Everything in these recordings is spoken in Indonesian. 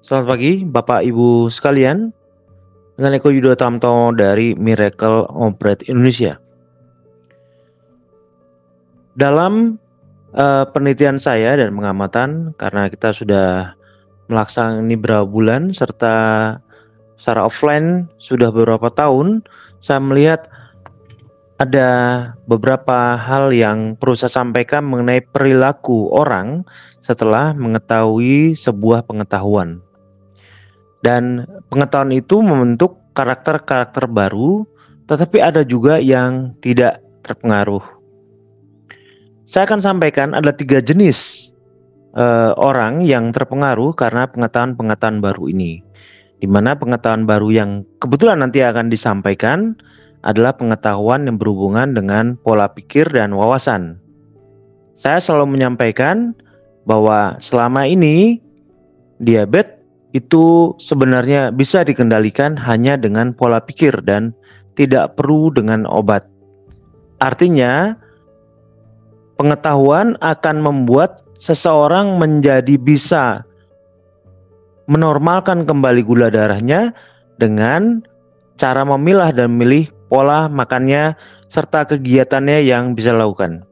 Selamat pagi Bapak Ibu sekalian, dengan Eko Yudo Tamto dari Miracle of Bread Indonesia. Dalam penelitian saya dan pengamatan, karena kita sudah melaksanakan ini beberapa bulan serta secara offline sudah beberapa tahun, saya melihat ada beberapa hal yang perlu saya sampaikan mengenai perilaku orang setelah mengetahui sebuah pengetahuan. Dan pengetahuan itu membentuk karakter-karakter baru, tetapi ada juga yang tidak terpengaruh. Saya akan sampaikan ada 3 jenis orang yang terpengaruh karena pengetahuan-pengetahuan baru ini. Di mana pengetahuan baru yang kebetulan nanti akan disampaikan adalah pengetahuan yang berhubungan dengan pola pikir dan wawasan. Saya selalu menyampaikan bahwa selama ini diabetes itu sebenarnya bisa dikendalikan hanya dengan pola pikir dan tidak perlu dengan obat. Artinya, pengetahuan akan membuat seseorang menjadi bisa menormalkan kembali gula darahnya dengan cara memilah dan memilih pola makannya serta kegiatannya yang bisa dilakukan.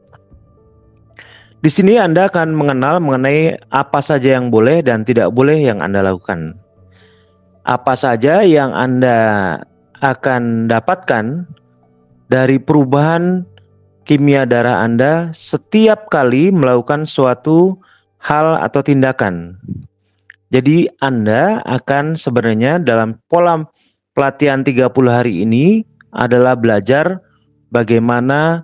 Di sini Anda akan mengenal mengenai apa saja yang boleh dan tidak boleh yang Anda lakukan. Apa saja yang Anda akan dapatkan dari perubahan kimia darah Anda setiap kali melakukan suatu hal atau tindakan. Jadi Anda akan sebenarnya dalam pola pelatihan 30 hari ini adalah belajar bagaimana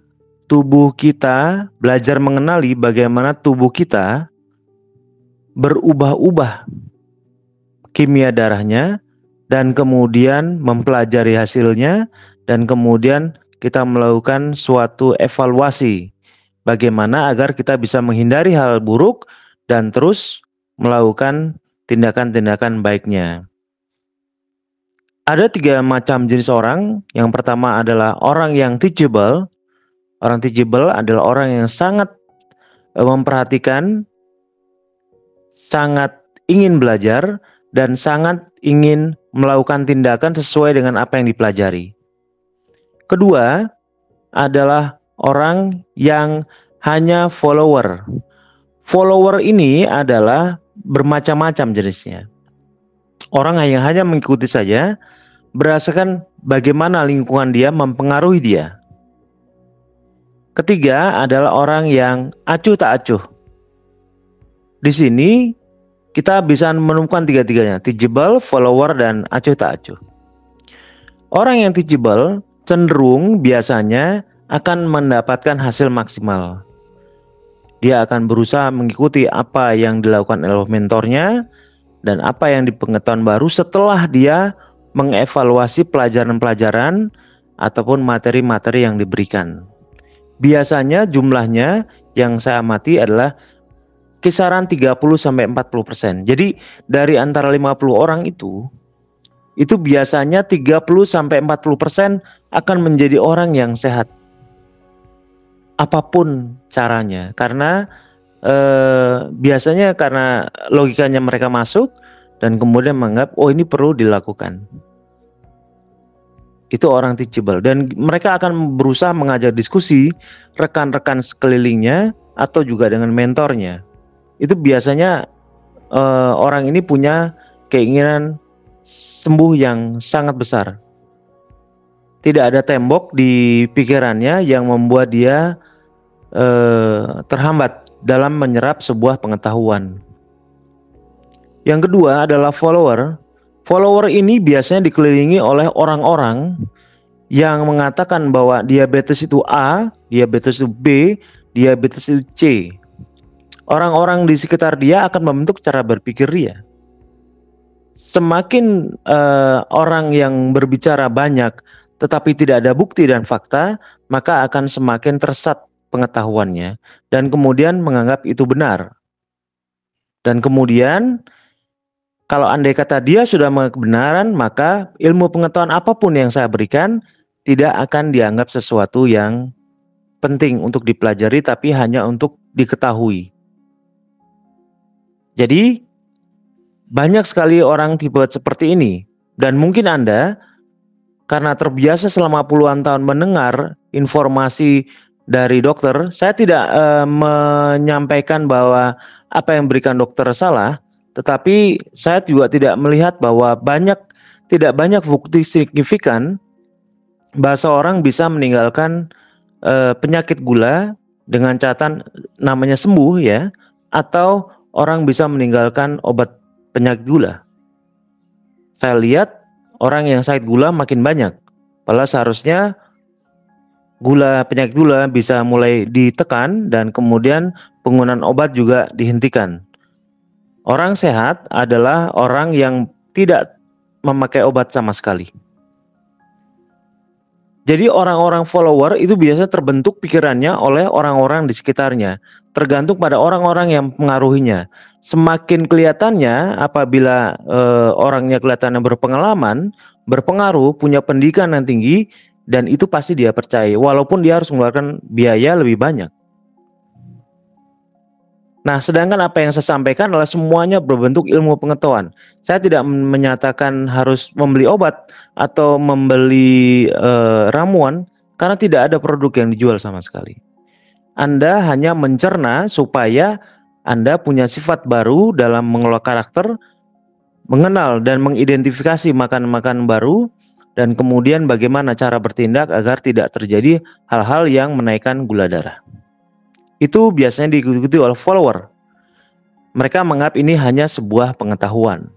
tubuh kita, belajar mengenali bagaimana tubuh kita berubah-ubah kimia darahnya, dan kemudian mempelajari hasilnya, dan kemudian kita melakukan suatu evaluasi bagaimana agar kita bisa menghindari hal buruk dan terus melakukan tindakan-tindakan baiknya. Ada 3 macam jenis orang. Yang pertama adalah orang yang teachable. Orang teachable adalah orang yang sangat memperhatikan, sangat ingin belajar, dan sangat ingin melakukan tindakan sesuai dengan apa yang dipelajari. Kedua adalah orang yang hanya follower. Follower ini adalah bermacam-macam jenisnya. Orang yang hanya mengikuti saja berdasarkan bagaimana lingkungan dia mempengaruhi dia. Ketiga adalah orang yang acuh tak acuh. Di sini kita bisa menemukan tiga-tiganya, teachable, follower, dan acuh tak acuh. Orang yang teachable cenderung biasanya akan mendapatkan hasil maksimal. Dia akan berusaha mengikuti apa yang dilakukan oleh mentornya dan apa yang dipengetahuan baru setelah dia mengevaluasi pelajaran-pelajaran ataupun materi-materi yang diberikan. Biasanya jumlahnya yang saya amati adalah kisaran 30-40%. Jadi dari antara 50 orang itu biasanya 30-40% akan menjadi orang yang sehat. Apapun caranya, karena biasanya karena logikanya mereka masuk dan kemudian menganggap oh ini perlu dilakukan. Itu orang teachable, dan mereka akan berusaha mengajak diskusi rekan-rekan sekelilingnya atau juga dengan mentornya. Itu biasanya orang ini punya keinginan sembuh yang sangat besar. Tidak ada tembok di pikirannya yang membuat dia terhambat dalam menyerap sebuah pengetahuan. Yang kedua adalah follower. Follower ini biasanya dikelilingi oleh orang-orang yang mengatakan bahwa diabetes itu A, diabetes itu B, diabetes itu C. Orang-orang di sekitar dia akan membentuk cara berpikir dia. Semakin orang yang berbicara banyak tetapi tidak ada bukti dan fakta, maka akan semakin tersesat pengetahuannya dan kemudian menganggap itu benar. Dan kemudian kalau andai kata dia sudah menganggap kebenaran, maka ilmu pengetahuan apapun yang saya berikan tidak akan dianggap sesuatu yang penting untuk dipelajari, tapi hanya untuk diketahui. Jadi Banyak sekali orang tipe seperti ini, dan mungkin Anda karena terbiasa selama puluhan tahun mendengar informasi dari dokter. Saya tidak menyampaikan bahwa apa yang diberikan dokter salah, tetapi saya juga tidak melihat bahwa tidak banyak bukti signifikan bahwa seorang bisa meninggalkan penyakit gula dengan catatan namanya sembuh ya, atau orang bisa meninggalkan obat penyakit gula. Saya lihat orang yang sakit gula makin banyak. Padahal seharusnya penyakit gula bisa mulai ditekan dan kemudian penggunaan obat juga dihentikan. Orang sehat adalah orang yang tidak memakai obat sama sekali. Jadi orang-orang follower itu biasanya terbentuk pikirannya oleh orang-orang di sekitarnya, tergantung pada orang-orang yang mengaruhinya. Semakin kelihatannya apabila orangnya kelihatannya berpengalaman, berpengaruh, punya pendidikan yang tinggi, dan itu pasti dia percaya, walaupun dia harus mengeluarkan biaya lebih banyak. Nah, sedangkan apa yang saya sampaikan adalah semuanya berbentuk ilmu pengetahuan. Saya tidak menyatakan harus membeli obat atau membeli ramuan karena tidak ada produk yang dijual sama sekali. Anda hanya mencerna supaya Anda punya sifat baru dalam mengelola karakter, mengenal dan mengidentifikasi makanan-makanan baru, dan kemudian bagaimana cara bertindak agar tidak terjadi hal-hal yang menaikkan gula darah. Itu biasanya diikuti oleh follower. Mereka menganggap ini hanya sebuah pengetahuan.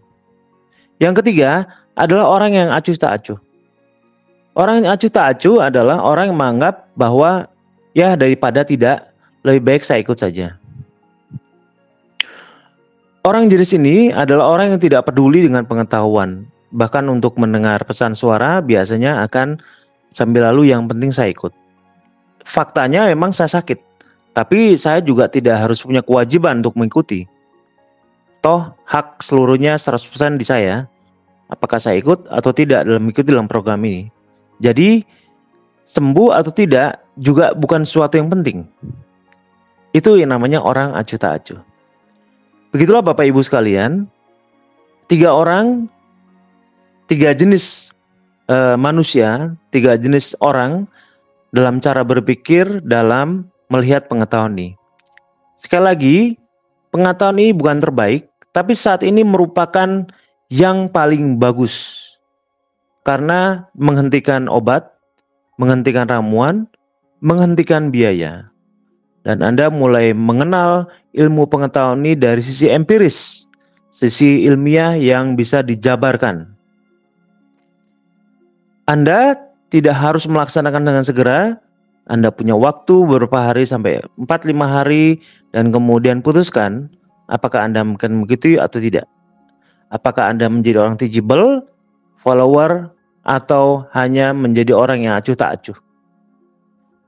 Yang ketiga adalah orang yang acuh tak acuh. Orang yang acuh tak acuh adalah orang yang menganggap bahwa ya daripada tidak, lebih baik saya ikut saja. Orang jenis ini adalah orang yang tidak peduli dengan pengetahuan. Bahkan untuk mendengar pesan suara biasanya akan sambil lalu yang penting saya ikut. Faktanya memang saya sakit, tapi saya juga tidak harus punya kewajiban untuk mengikuti. Toh hak seluruhnya 100% di saya. Apakah saya ikut atau tidak dalam program ini. Jadi sembuh atau tidak juga bukan sesuatu yang penting. Itu yang namanya orang acuh tak acuh. Begitulah Bapak Ibu sekalian, tiga jenis manusia, tiga jenis orang dalam cara berpikir dalam melihat pengetahuan ini. Sekali lagi, pengetahuan ini bukan terbaik, tapi saat ini merupakan yang paling bagus. Karena menghentikan obat, menghentikan ramuan, menghentikan biaya. Dan Anda mulai mengenal ilmu pengetahuan ini dari sisi empiris, sisi ilmiah yang bisa dijabarkan. Anda tidak harus melaksanakan dengan segera. Anda punya waktu beberapa hari sampai 4-5 hari dan kemudian putuskan apakah Anda akan begitu atau tidak. Apakah Anda menjadi orang teachable, follower, atau hanya menjadi orang yang acuh tak acuh.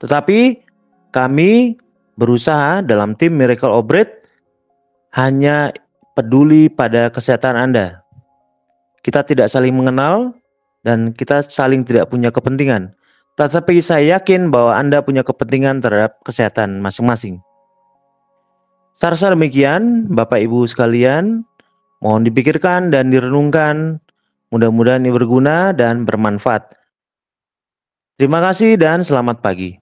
Tetapi kami berusaha dalam tim Miracle of Bread hanya peduli pada kesehatan Anda. Kita tidak saling mengenal dan kita saling tidak punya kepentingan. Tetapi saya yakin bahwa Anda punya kepentingan terhadap kesehatan masing-masing. Secara demikian, Bapak Ibu sekalian, mohon dipikirkan dan direnungkan. Mudah-mudahan ini berguna dan bermanfaat. Terima kasih dan selamat pagi.